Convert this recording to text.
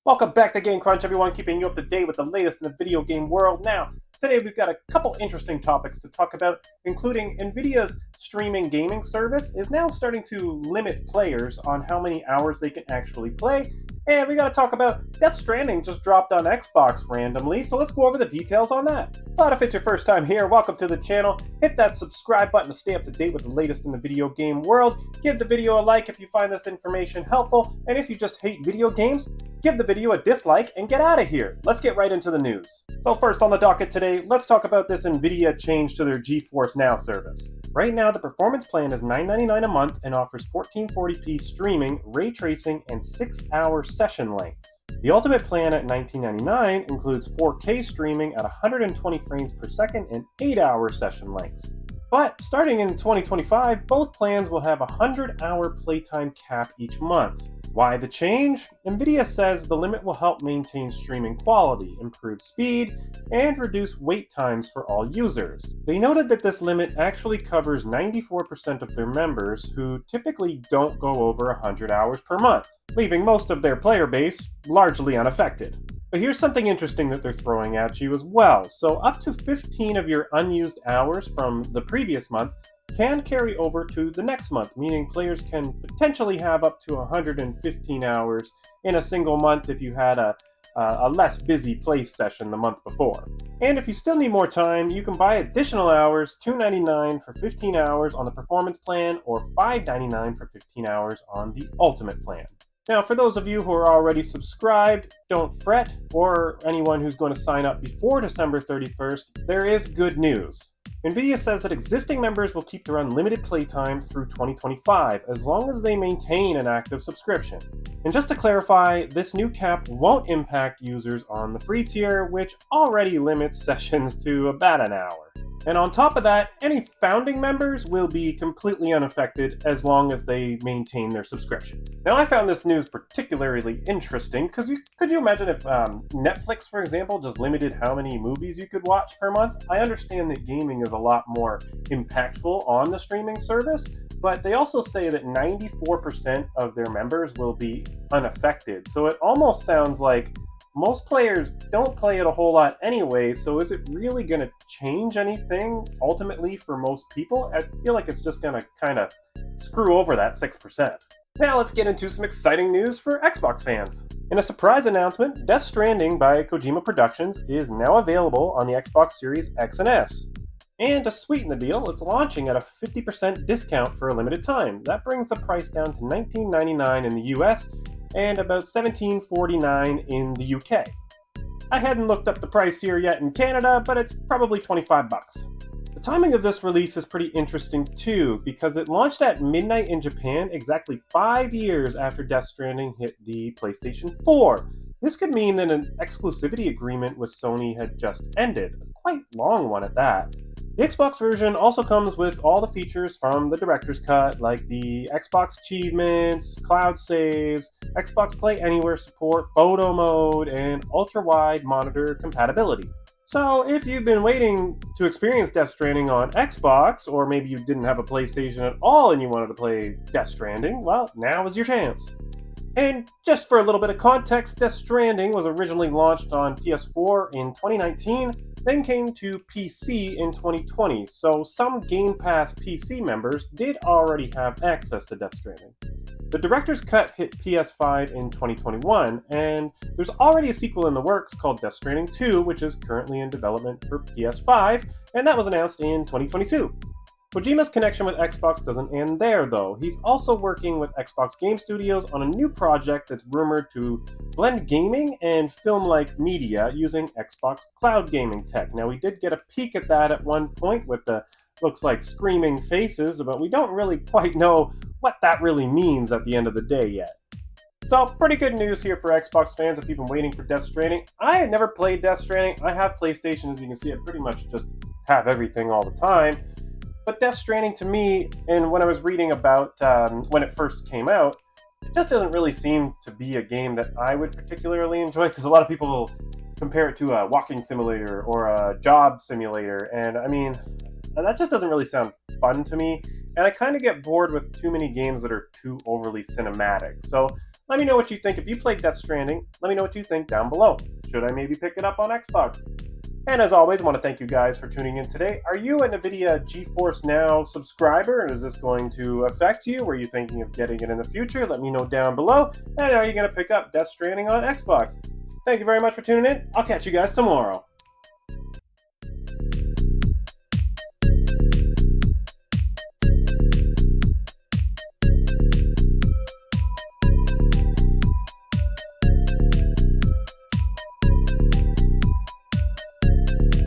Welcome back to Game Crunch, everyone, keeping you up to date with the latest in the video game world. Now, today we've got a couple interesting topics to talk about, including Nvidia's streaming gaming service is now starting to limit players on how many hours they can actually play, and we got to talk about Deathstranding just dropped on Xbox randomly, so let's go over the details on that. But if it's your first time here, welcome to the channel. Hit that subscribe button to stay up to date with the latest in the video game world. Give the video a like if you find this information helpful, and if you just hate video games, give the video a dislike and get out of here. Let's get right into the news. So first on the docket today, let's talk about this Nvidia change to their GeForce Now service. Right now, the performance plan is $9.99 a month and offers 1440p streaming, ray tracing, and 6-hour session lengths. The ultimate plan at $19.99 includes 4K streaming at 120 frames per second and 8-hour session lengths. But starting in 2025, both plans will have a 100-hour playtime cap each month. Why the change? Nvidia says the limit will help maintain streaming quality, improve speed, and reduce wait times for all users. They noted that this limit actually covers 94% of their members who typically don't go over 100 hours per month, leaving most of their player base largely unaffected. But here's something interesting that they're throwing at you as well. So up to 15 of your unused hours from the previous month can carry over to the next month, meaning players can potentially have up to 115 hours in a single month if you had a less busy play session the month before. And if you still need more time, you can buy additional hours, $2.99 for 15 hours on the performance plan or $5.99 for 15 hours on the ultimate plan. Now, for those of you who are already subscribed, don't fret, or anyone who's going to sign up before December 31st, there is good news. Nvidia says that existing members will keep their unlimited playtime through 2025 as long as they maintain an active subscription. And just to clarify, this new cap won't impact users on the free tier, which already limits sessions to about an hour. And on top of that, any founding members will be completely unaffected as long as they maintain their subscription. Now, I found this news particularly interesting because could you imagine if Netflix, for example, just limited how many movies you could watch per month? I understand that gaming is a lot more impactful on the streaming service, but they also say that 94% of their members will be unaffected. So it almost sounds like most players don't play it a whole lot anyway, so is it really going to change anything ultimately for most people? I feel like it's just going to kind of screw over that 6%. Now let's get into some exciting news for Xbox fans. In a surprise announcement, Deathstranding by Kojima Productions is now available on the Xbox Series X and S. And to sweeten the deal, it's launching at a 50% discount for a limited time. That brings the price down to $19.99 in the US and about $17.49 in the UK. I hadn't looked up the price here yet in Canada, but it's probably $25. The timing of this release is pretty interesting too, because it launched at midnight in Japan exactly 5 years after Deathstranding hit the PlayStation 4. This could mean that an exclusivity agreement with Sony had just ended, a quite long one at that. The Xbox version also comes with all the features from the Director's Cut, like the Xbox achievements, cloud saves, Xbox Play Anywhere support, photo mode, and ultra-wide monitor compatibility. So if you've been waiting to experience Deathstranding on Xbox, or maybe you didn't have a PlayStation at all and you wanted to play Deathstranding, well, now is your chance. And just for a little bit of context, Deathstranding was originally launched on PS4 in 2019, then came to PC in 2020, so some Game Pass PC members did already have access to Deathstranding. The Director's Cut hit PS5 in 2021, and there's already a sequel in the works called Deathstranding 2, which is currently in development for PS5, and that was announced in 2022. Kojima's connection with Xbox doesn't end there, though. He's also working with Xbox Game Studios on a new project that's rumored to blend gaming and film-like media using Xbox cloud gaming tech. Now, we did get a peek at that at one point with the looks like screaming faces, but we don't really quite know what that really means at the end of the day yet. So, pretty good news here for Xbox fans if you've been waiting for Deathstranding. I had never played Deathstranding. I have PlayStation, as you can see. I pretty much just have everything all the time. But Deathstranding to me, and when I was reading about when it first came out, it just doesn't really seem to be a game that I would particularly enjoy, because a lot of people compare it to a walking simulator or a job simulator, and I mean, that just doesn't really sound fun to me, and I kind of get bored with too many games that are too overly cinematic. So Let me know what you think. If you played Death Stranding, let me know what you think down below. Should I maybe pick it up on Xbox? And as always, I want to thank you guys for tuning in today. Are you an Nvidia GeForce Now subscriber? Is this going to affect you? Were you thinking of getting it in the future? Let me know down below. And are you going to pick up Death Stranding on Xbox? Thank you very much for tuning in. I'll catch you guys tomorrow.